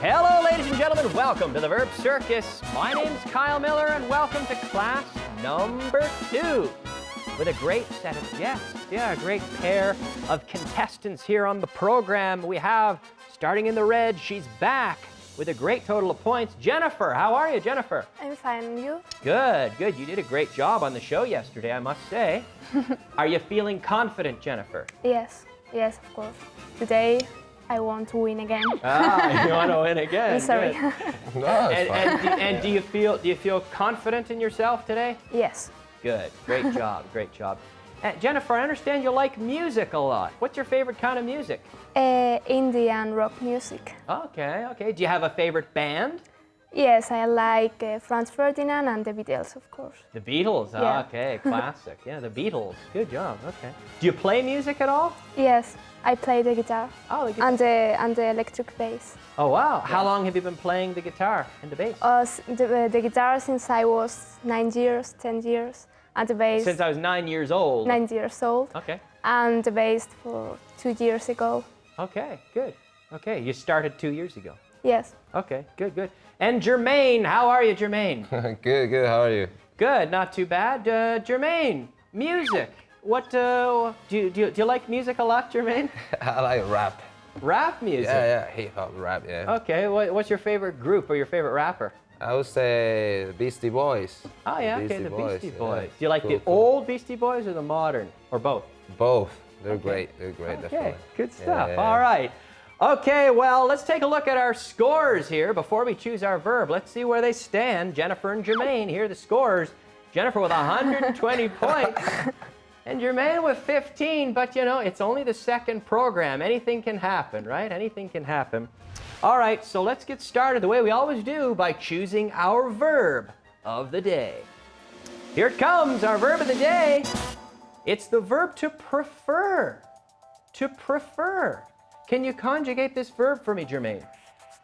Hello, ladies and gentlemen. Welcome to the Verb Circus. My name's Kyle Miller, and welcome to class number 2 with a great set of guests. Yeah, a great pair of contestants here on the program. We have, starting in the red, she's back with a great total of points. Jennifer, how are you, Jennifer? I'm fine, and you? Good, good. You did a great job on the show yesterday, I must say. Are you feeling confident, Jennifer? Yes, of course. Today, I want to win again. Ah, you want to win again? I'm sorry. No, and do you feel confident in yourself today? Yes. Good. Great job. Great job. Jennifer, I understand you like music a lot. What's your favorite kind of music? Indian rock music. Okay, okay. Do you have a favorite band? Yes, I like Franz Ferdinand and the Beatles, of course. The Beatles. Yeah. Okay, classic. Yeah, the Beatles. Good job. Okay. Do you play music at all? Yes, I play the guitar. Oh, the guitar. And the electric bass. Oh, wow. How long have you been playing the guitar and the bass? The guitar since I was 9 years, 10 years. And the bass... Since I was 9 years old. 9 years old. Okay. And the bass for 2 years ago. Okay, good. Okay, you started 2 years ago. Yes. Okay, good, good. And Jermaine, how are you, Jermaine? Good. How are you? Good, not too bad. Jermaine, music. What do you like music a lot, Jermaine? I like rap. Rap music. Yeah, hip hop rap. Yeah. Okay, what's your favorite group or your favorite rapper? I would say the Beastie Boys. Oh yeah, The okay, the Beastie Beastie Boys, Boys. yeah. Do you like the old Beastie Boys or the modern, or both? Both. They're Okay. great. They're great. Okay, Definitely. good stuff. Yeah. All right. Okay, well, let's take a look at our scores here before we choose our verb. Let's see where they stand. Jennifer and Jermaine, here are the scores. Jennifer with 120 points and Jermaine with 15, but you know, it's only the second program. Anything can happen, right? Anything can happen. All right, so let's get started the way we always do by choosing our verb of the day. Here it comes, our verb of the day. It's the verb to prefer. To prefer. Can you conjugate this verb for me, Jermaine?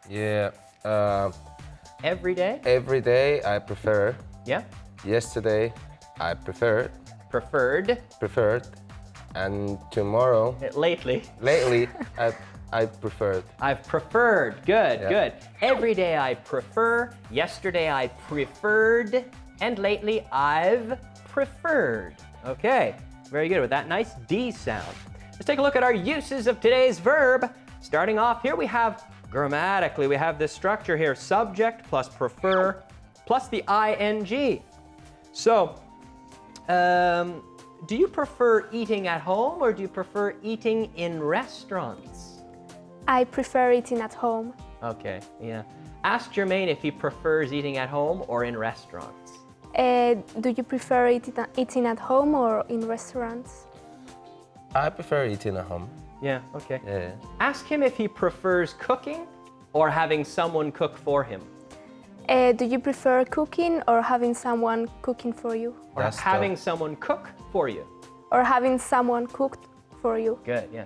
Yeah. Every day? Every day I prefer. Yeah. Yesterday I preferred. Preferred. And tomorrow. Lately. Lately I preferred. I've preferred. Good, Yeah. good. Every day I prefer. Yesterday I preferred. And lately I've preferred. Okay, very good with that nice D sound. Let's take a look at our uses of today's verb. Starting off here, we have grammatically, we have this structure here, subject plus prefer plus the ing. So, do you prefer eating at home or do you prefer eating in restaurants? I prefer eating at home. Okay, yeah. Ask Jermaine if he prefers eating at home or in restaurants. Do you prefer eating at home or in restaurants? I prefer eating at home. Yeah, okay. Yeah. Ask him if he prefers cooking or having someone cook for him. Do you prefer cooking or having someone cooking for you? Or That's having tough. someone cook for you. Or having someone cooked for you? Good, yeah.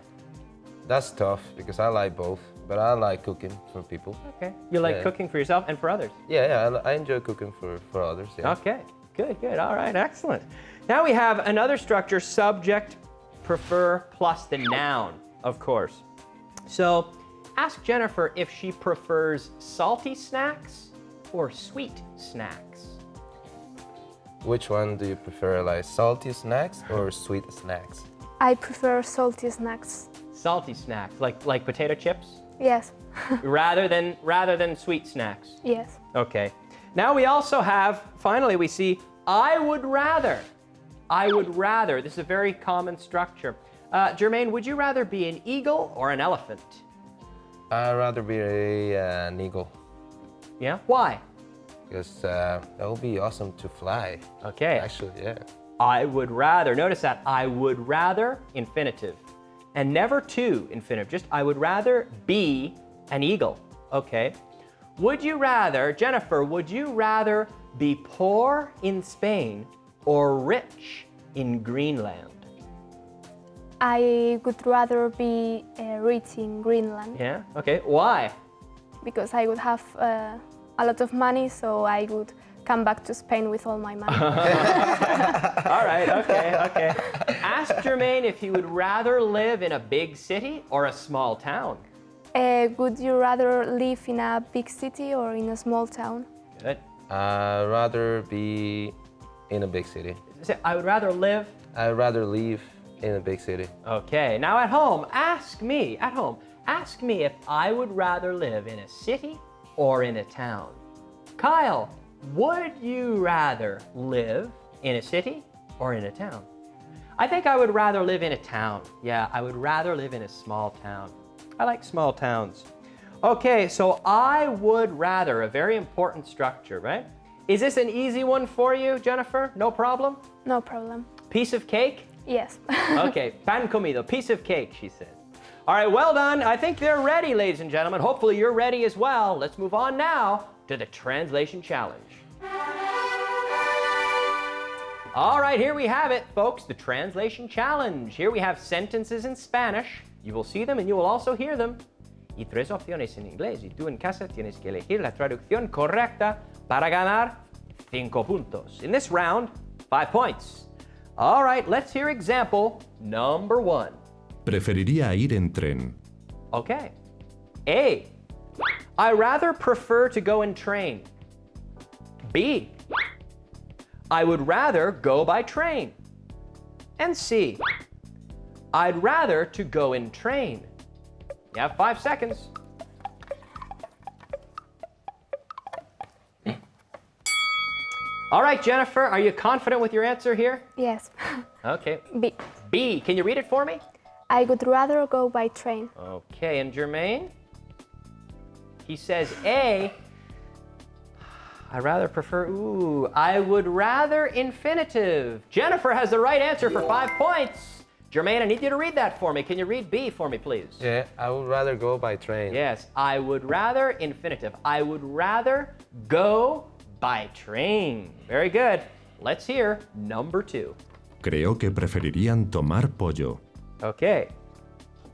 That's tough because I like both, but I like cooking for people. Okay. You like Yeah. cooking for yourself and for others? Yeah, I enjoy cooking for others. Yeah. Okay, good. All right, excellent. Now we have another structure, subject, prefer, plus the noun, of course. So ask Jennifer if she prefers salty snacks or sweet snacks. Which one do you prefer, like salty snacks or sweet snacks? I prefer salty snacks. Salty snacks, like potato chips, Yes. rather than sweet snacks. Yes. Okay. Now we also have, finally we see, I would rather. I would rather. This is a very common structure. Jermaine, would you rather be an eagle or an elephant? I'd rather be an eagle Yeah? Why? because that would be awesome to fly. Okay. Actually, yeah. I would rather. Notice that. I would rather, infinitive. And never to, infinitive. Just I would rather be an eagle. Okay. Would you rather, Jennifer, would you rather be poor in Spain or rich in Greenland? I would rather be rich in Greenland Yeah? Okay. Why? because I would have a lot of money, so I would come back to Spain with all my money. All right, okay. Ask Jermaine if he would rather live in a big city or a small town. Would you rather live in a big city or in a small town? Good. I'd rather be in a big city. Say, I would rather live. I'd rather live in a big city. Okay, now at home, ask me if I would rather live in a city or in a town. Kyle, would you rather live in a city or in a town? I think I would rather live in a town. Yeah, I would rather live in a small town. I like small towns. Okay, so I would rather, a very important structure, right? Is this an easy one for you, Jennifer? No problem? No problem. Piece of cake? Yes. Okay, pan comido, piece of cake, she says. All right, well done. I think they're ready, ladies and gentlemen. Hopefully you're ready as well. Let's move on now to the translation challenge. All right, here we have it, folks, the translation challenge. Here we have sentences in Spanish. You will see them and you will also hear them. Y tres opciones en inglés. Y tú en casa tienes que elegir la traducción correcta para ganar 5 puntos. In this round, 5 points. All right, let's hear example number 1. Preferiría ir en tren. Okay. A. I rather prefer to go in train. B. I would rather go by train. And C. I'd rather to go in train. You have 5 seconds. All right, Jennifer, are you confident with your answer here? Yes. Okay. B. B, can you read it for me? I would rather go by train. Okay, and Jermaine? He says A. I rather prefer, I would rather infinitive. Jennifer has the right answer for 5 points. Jermaine, I need you to read that for me. Can you read B for me, please? Yeah, I would rather go by train. Yes, I would rather infinitive. I would rather go by train. Very good. Let's hear number 2. Creo que preferirían tomar pollo. Okay.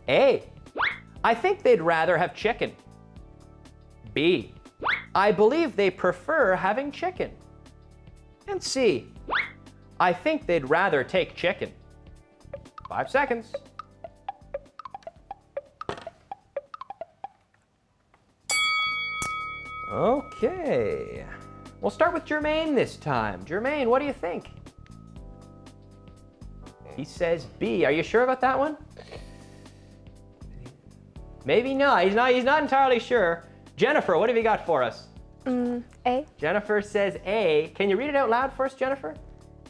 A. I think they'd rather have chicken. B. I believe they prefer having chicken. And C. I think they'd rather take chicken. 5 seconds. Okay. We'll start with Jermaine this time. Jermaine, what do you think? He says B. Are you sure about that one? Maybe not. He's not entirely sure. Jennifer, what have you got for us? A. Jennifer says A. Can you read it out loud for us, Jennifer?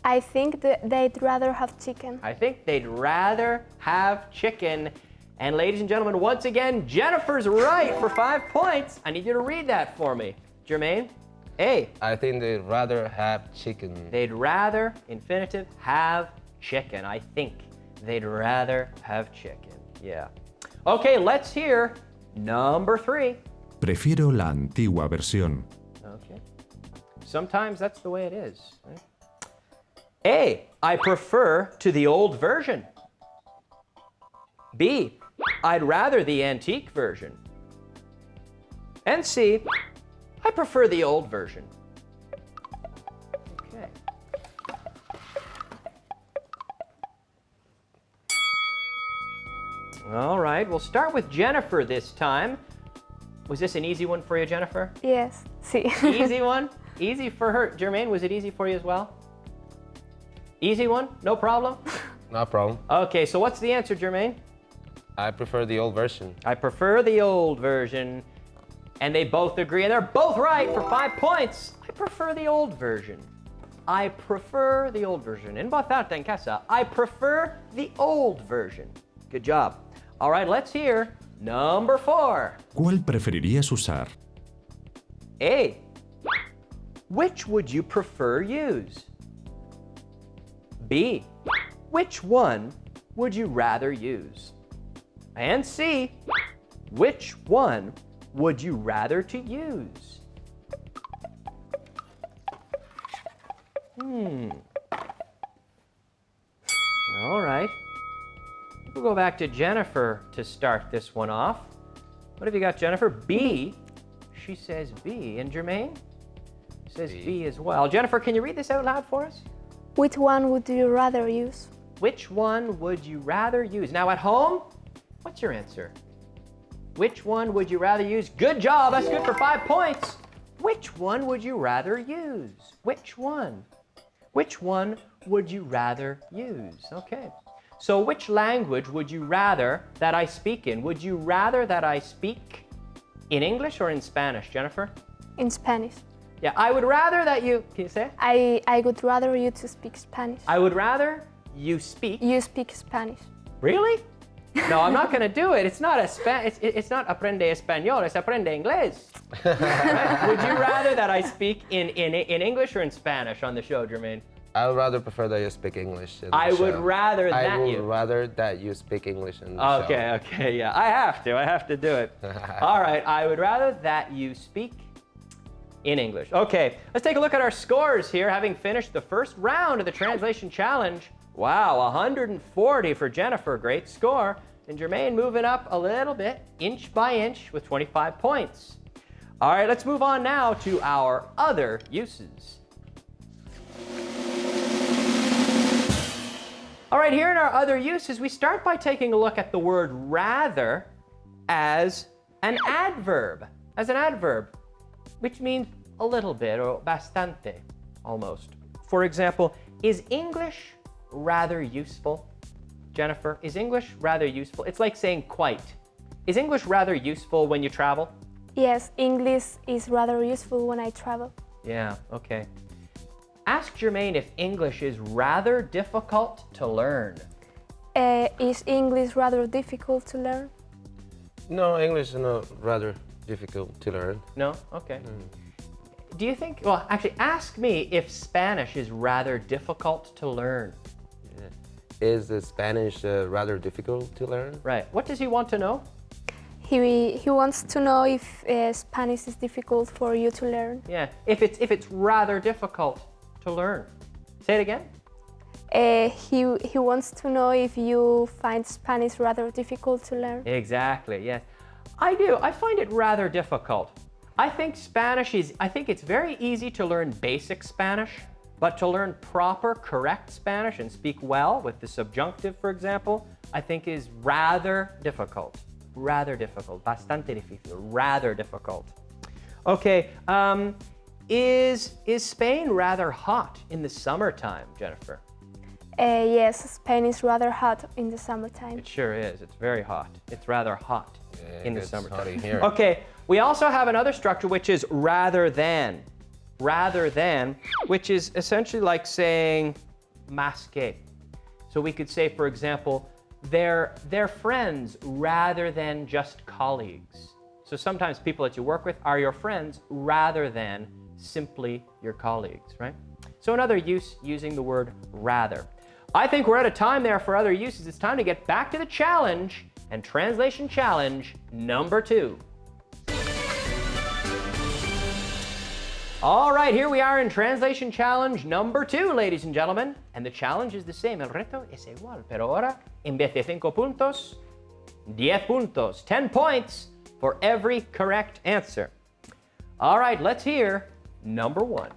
I think that they'd rather have chicken. I think they'd rather have chicken. And ladies and gentlemen, once again, Jennifer's right for 5 points. I need you to read that for me. Jermaine? A. I think they'd rather have chicken. They'd rather, infinitive, have chicken. I think they'd rather have chicken. Yeah. Okay, let's hear number 3. Prefiero la antigua versión. Okay. Sometimes that's the way it is. Right? A. I prefer to the old version. B. I'd rather the antique version. And C. I prefer the old version. Okay. All right, we'll start with Jennifer this time. Was this an easy one for you, Jennifer? Yes. Sí. Easy one? Easy for her. Jermaine, was it easy for you as well? Easy one? No problem? No problem. Okay, so what's the answer, Jermaine? I prefer the old version. I prefer the old version. And they both agree, and they're both right for 5 points. I prefer the old version. I prefer the old version. En voz alta en casa, I prefer the old version. Good job. All right, let's hear number 4. ¿Cuál preferirías usar? A. Which would you prefer use? B. Which one would you rather use? And C. Which one would you rather to use? All right. We'll go back to Jennifer to start this one off. What have you got, Jennifer? B. She says B. And Jermaine says B as well. Jennifer, can you read this out loud for us? Which one would you rather use? Which one would you rather use? Now at home, what's your answer? Which one would you rather use? Good job. That's good for 5 points. Which one would you rather use? Which one? Which one would you rather use? Okay. So which language would you rather that I speak in? Would you rather that I speak in English or in Spanish, Jennifer? In Spanish. Yeah, I would rather that you, can you say it? I would rather you to speak Spanish. I would rather you speak. You speak Spanish. Really? No, I'm not going to do it. It's not it's not aprende español, it's aprende inglés. Right? Would you rather that I speak in English or in Spanish on the show, Jermaine? I would rather prefer that you speak English in the I would show. rather that I would you. rather that you speak English in the show. Okay, yeah. I have to do it. All right, I would rather that you speak in English. Okay, let's take a look at our scores here, having finished the first round of the translation challenge. Wow, 140 for Jennifer, great score. And Jermaine moving up a little bit, inch by inch, with 25 points. All right, let's move on now to our other uses. All right, here in our other uses, we start by taking a look at the word rather as an adverb. Which means a little bit, or bastante, almost. For example, is English rather useful? Jennifer, is English rather useful? It's like saying quite. Is English rather useful when you travel? Yes, English is rather useful when I travel. Yeah, okay. Ask Jermaine if English is rather difficult to learn. Is English rather difficult to learn? No, English is not rather difficult to learn. No? Okay. Do you think, well, actually, ask me if Spanish is rather difficult to learn. Is the Spanish rather difficult to learn? Right. What does he want to know? He wants to know if Spanish is difficult for you to learn. Yeah, if it's rather difficult to learn. Say it again. He wants to know if you find Spanish rather difficult to learn. Exactly, yes. I do. I find it rather difficult. I think it's very easy to learn basic Spanish, but to learn proper, correct Spanish and speak well with the subjunctive, for example, I think is rather difficult. Rather difficult. Bastante difícil. Rather difficult. Okay, is Spain rather hot in the summertime, Jennifer? Yes, Spain is rather hot in the summertime. It sure is. It's very hot. It's rather hot in the It's summertime. hot in here. Okay, we also have another structure which is rather than. Rather than, which is essentially like saying más que. So we could say, for example, they're friends rather than just colleagues. So sometimes people that you work with are your friends rather than simply your colleagues, right? So another use using the word rather. I think we're out of time there for other uses. It's time to get back to the challenge and translation challenge number 2. All right, here we are in translation challenge number 2, ladies and gentlemen. And the challenge is the same. El reto es igual, pero ahora, en vez de 5 puntos, 10 puntos. 10 points for every correct answer. All right, let's hear number 1.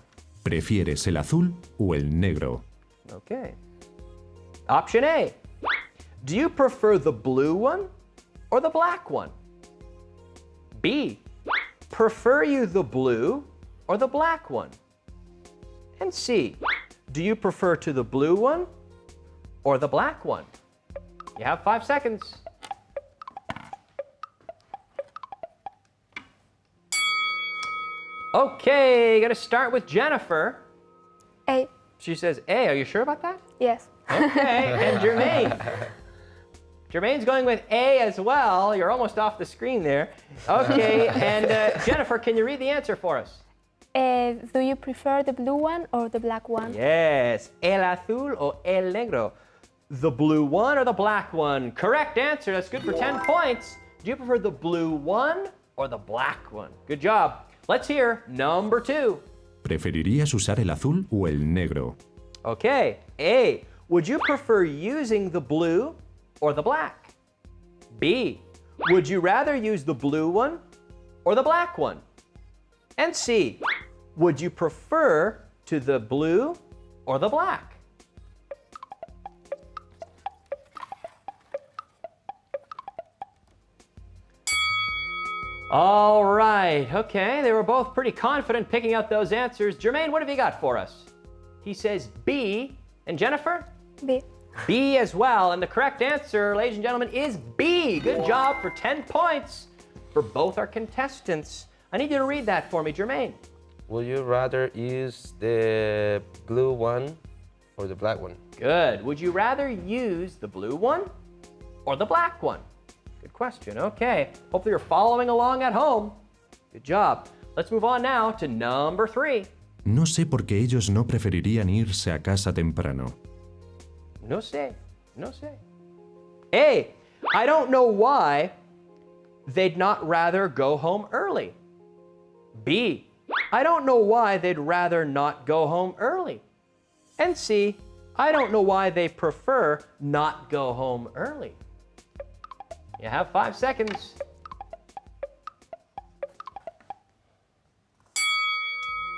¿Prefieres el azul o el negro? Okay. Option A. Do you prefer the blue one or the black one? B. Prefer you the blue or the black one? And C. Do you prefer to the blue one or the black one? You have 5 seconds. Okay, gonna start with Jennifer. A. She says A. Are you sure about that? Yes. Okay, and Jermaine. Jermaine's going with A as well. You're almost off the screen there. Okay, and Jennifer, can you read the answer for us? Do you prefer the blue one or the black one? Yes, el azul o el negro. The blue one or the black one? Correct answer. That's good for 10 points. Do you prefer the blue one or the black one? Good job. Let's hear number 2. ¿Preferirías usar el azul o el negro? Okay, A. Would you prefer using the blue or the black? B. Would you rather use the blue one or the black one? And C. Would you prefer to the blue or the black? All right. Okay, they were both pretty confident picking out those answers. Jermaine, what have you got for us? He says B. And Jennifer? B. B as well. And the correct answer, ladies and gentlemen, is B. Good job for 10 points for both our contestants. I need you to read that for me, Jermaine. Would you rather use the blue one or the black one? Good. Would you rather use the blue one or the black one? Good question. Okay. Hopefully you're following along at home. Good job. Let's move on now to number 3. No sé por qué ellos no preferirían irse a casa temprano. No sé. No sé. A. I don't know why they'd not rather go home early. B. I don't know why they'd rather not go home early. And C. I don't know why they prefer not go home early. You have 5 seconds.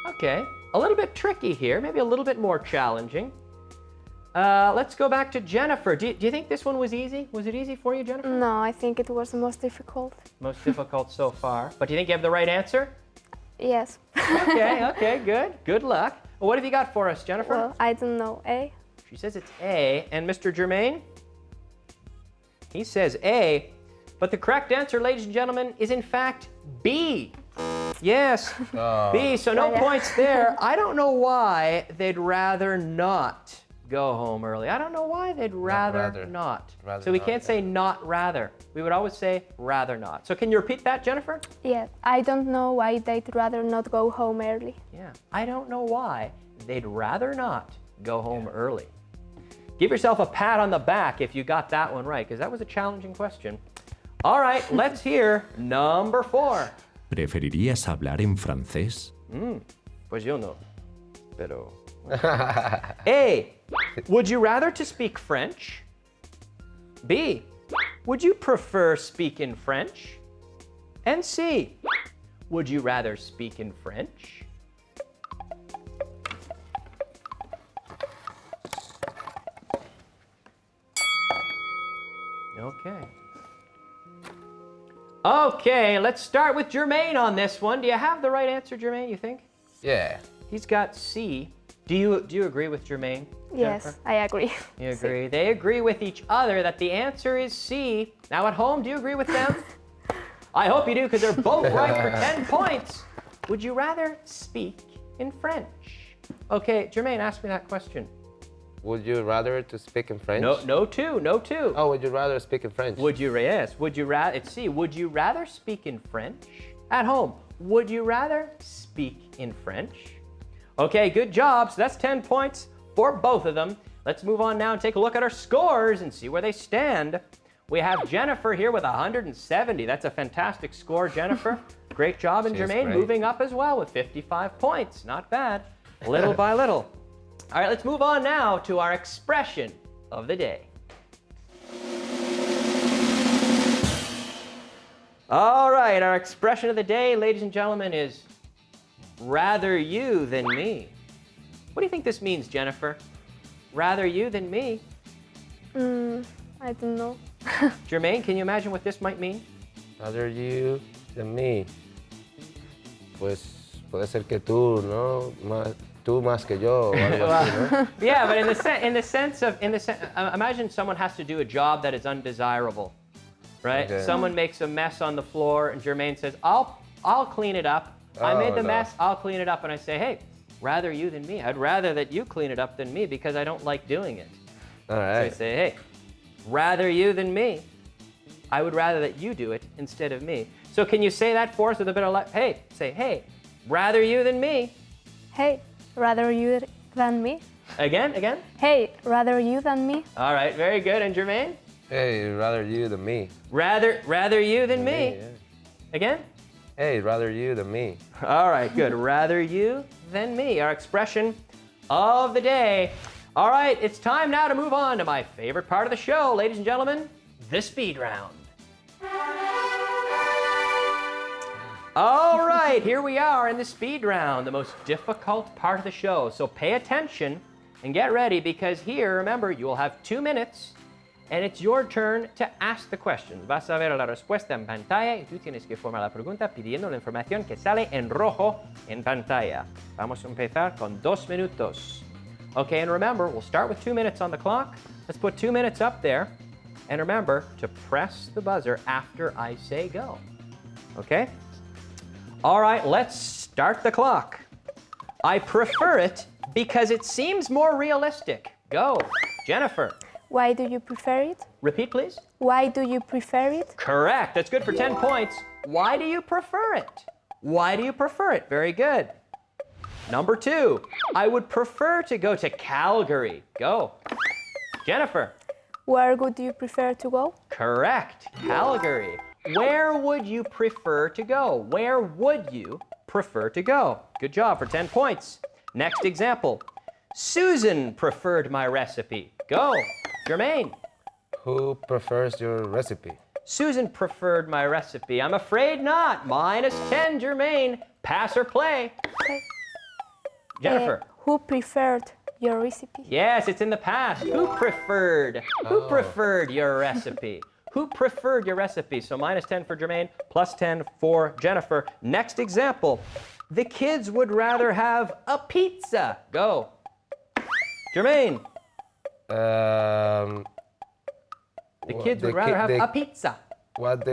Okay, a little bit tricky here, maybe a little bit more challenging. Let's go back to Jennifer. Do you think this one was easy? Was it easy for you, Jennifer? No, I think it was the most difficult. Most difficult so far. But do you think you have the right answer? Yes. Okay, good. Good luck. Well, what have you got for us, Jennifer? Well, I don't know. A. She says it's A. And Mr. Germain? He says A. But the correct answer, ladies and gentlemen, is in fact B. Yes, B. So no points there. I don't know why they'd rather not go home early. I don't know why they'd rather not. So we can't say not rather. We would always say rather not. So can you repeat that, Jennifer? Yeah. I don't know why they'd rather not go home early. Yeah. I don't know why they'd rather not go home early. Give yourself a pat on the back if you got that one right, because that was a challenging question. All right, let's hear number 4. ¿Preferirías hablar en francés? Pues yo no. Pero... A. Would you rather to speak French? B. Would you prefer speak in French? And C. Would you rather speak in French? Okay. Okay, let's start with Jermaine on this one. Do you have the right answer, Jermaine, you think? Yeah. He's got C. Do you agree with Jermaine? Yes, Jennifer? I agree. You agree. They agree with each other that the answer is C. Now at home, do you agree with them? I hope you do, because they're both right for 10 points. Would you rather speak in French? Okay, Jermaine, ask me that question. Would you rather to speak in French? No two. Oh, would you rather speak in French? Yes. Would you rather, it's C. Would you rather speak in French? At home, would you rather speak in French? Okay, good job. So that's 10 points for both of them. Let's move on now and take a look at our scores and see where they stand. We have Jennifer here with 170. That's a fantastic score, Jennifer. Great job. And She's Jermaine great. moving up as well with 55 points. Not bad. Little by little. All right, let's move on now to our expression of the day. All right, our expression of the day, ladies and gentlemen, is rather you than me. What do you think this means, Jennifer? Rather you than me? I don't know. Jermaine, can you imagine what this might mean? Rather you than me. Pues puede ser que tú, ¿no? Tú más que yo, o algo así, ¿no? Yeah, but in the sense of imagine someone has to do a job that is undesirable, right? Okay. Someone makes a mess on the floor, and Jermaine says, "I'll clean it up. I made the mess. I'll clean it up." And I say, "Hey, rather you than me. I'd rather that you clean it up than me because I don't like doing it." All So I right. say, "Hey, rather you than me. I would rather that you do it instead of me." So can you say that for us with a bit of hey, say, "Hey, rather you than me." Hey, rather you than me. Again. Hey, rather you than me. All right, very good. And Jermaine? Hey, rather you than me. Rather you than me. Yeah. Again? Hey, rather you than me. All right, good. Rather you than me, our expression of the day. All right, it's time now to move on to my favorite part of the show, ladies and gentlemen, the speed round. All right, here we are in the speed round, the most difficult part of the show. So pay attention and get ready, because here, remember, you will have 2 minutes And it's your turn to ask the questions. Vas a ver la respuesta en pantalla y tú tienes que formar la pregunta pidiendo la información que sale en rojo en pantalla. Vamos a empezar con 2 minutos. Okay, and remember, we'll start with 2 minutes on the clock. Let's put 2 minutes up there. And remember to press the buzzer after I say go. Okay? All right, let's start the clock. I prefer it because it seems more realistic. Go. Jennifer. Why do you prefer it? Repeat, please. Why do you prefer it? Correct. That's good for 10 points. Why do you prefer it? Why do you prefer it? Very good. Number 2. I would prefer to go to Calgary. Go. Jennifer. Where would you prefer to go? Correct. Calgary. Where would you prefer to go? Where would you prefer to go? Good job for 10 points. Next example. Susan preferred my recipe. Go. Jermaine. Who prefers your recipe? Susan preferred my recipe. I'm afraid not. -10, Jermaine. Pass or play? Okay. Jennifer. Who preferred your recipe? Yes, it's in the past. Who preferred? Who preferred your recipe? Who preferred your recipe? So -10 for Jermaine, +10 for Jennifer. Next example. The kids would rather have a pizza. Go. Jermaine. The kids would rather have a pizza. What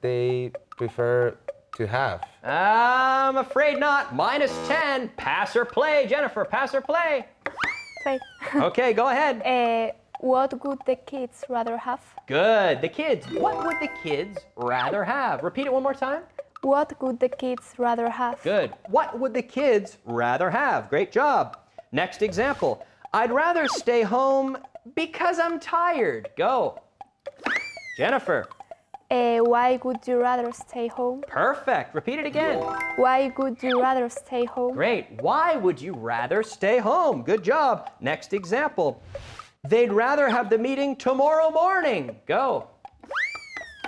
they prefer to have? I'm afraid not. -10. Pass or play? Jennifer, pass or play? Play. Okay, go ahead. What would the kids rather have? Good. The kids. What would the kids rather have? Repeat it one more time. What would the kids rather have? Good. What would the kids rather have? Great job. Next example. I'd rather stay home because I'm tired. Go. Jennifer. Why would you rather stay home? Perfect. Repeat it again. Why would you rather stay home? Great. Why would you rather stay home? Good job. Next example. They'd rather have the meeting tomorrow morning. Go.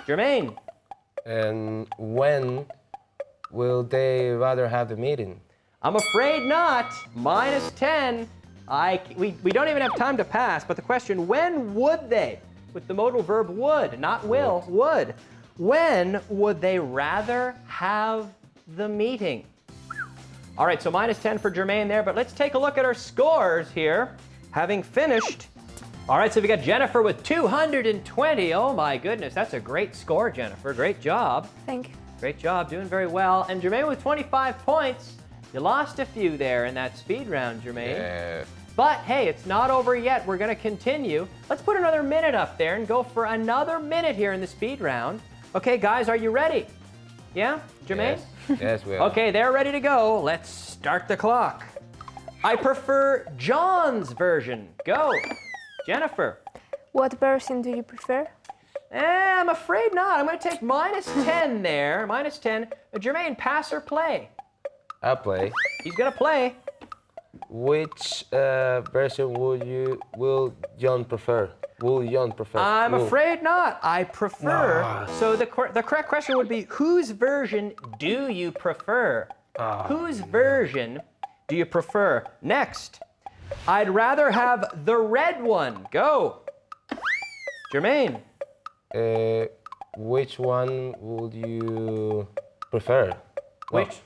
Jermaine. And when will they rather have the meeting? I'm afraid not. -10. We don't even have time to pass, but the question, when would they? With the modal verb would, not will, would. When would they rather have the meeting? All right, so -10 for Jermaine there, but let's take a look at our scores here. Having finished. All right, so we got Jennifer with 220. Oh my goodness, that's a great score, Jennifer. Great job. Thank you. Great job, doing very well. And Jermaine with 25 points. You lost a few there in that speed round, Jermaine. Yeah. But hey, it's not over yet. We're going to continue. Let's put another minute up there and go for another minute here in the speed round. Okay, guys, are you ready? Yeah, Jermaine? Yes, we are. Okay, they're ready to go. Let's start the clock. I prefer John's version. Go. Jennifer. What version do you prefer? I'm afraid not. I'm going to take -10 there. -10. Jermaine, pass or play? I'll play. He's going to play. Which version will John prefer? Will John prefer? I'm afraid not. I prefer. No. So the correct question would be, whose version do you prefer? Whose version do you prefer? Next, I'd rather have the red one. Go. Jermaine. Which one would you prefer?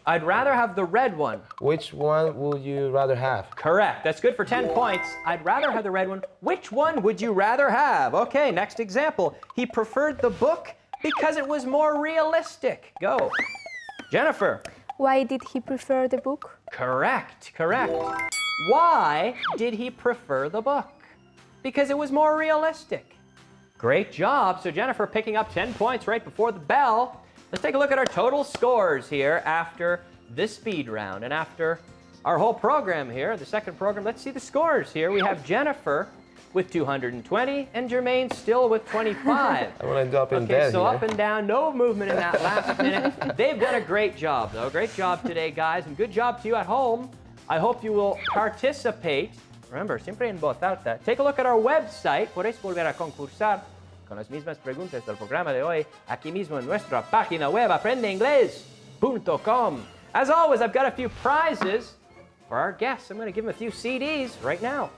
I'd rather have the red one. Which one would you rather have? Correct. That's good for 10 points. I'd rather have the red one. Which one would you rather have? Okay, next example. He preferred the book because it was more realistic. Go. Jennifer. Why did he prefer the book? Correct. Why did he prefer the book? Because it was more realistic. Great job. So Jennifer picking up 10 points right before the bell. Let's take a look at our total scores here after this speed round and after our whole program here, the second program. Let's see the scores here. We have Jennifer with 220 and Jermaine still with 25. I want to go up and Okay, down. so here. up and down, no movement in that last minute. They've done a great job, though. Great job today, guys, and good job to you at home. I hope you will participate. Remember, siempre en voz alta. Take a look at our website. Podéis volver a concursar con las mismas preguntas del programa de hoy, aquí mismo en nuestra página web, aprendeinglés.com. As always, I've got a few prizes for our guests. I'm going to give them a few CDs right now.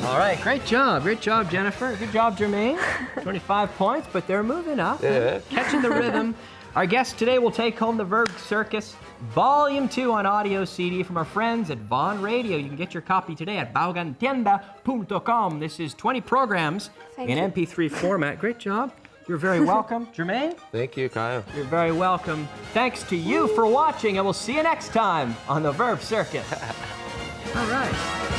All right, great job, Jennifer. Good job, Jermaine. 25 points, but they're moving up. Yeah. Catching the rhythm. Our guest today will take home the Verb Circus Volume 2 on audio CD from our friends at Vaughan Radio. You can get your copy today at vaughantienda.com. This is 20 programs Thank in you. MP3 format. Great job. You're very welcome. Jermaine, Thank you, Kyle. you're very welcome. Thanks to you for watching, and we'll see you next time on the Verb Circus. All right.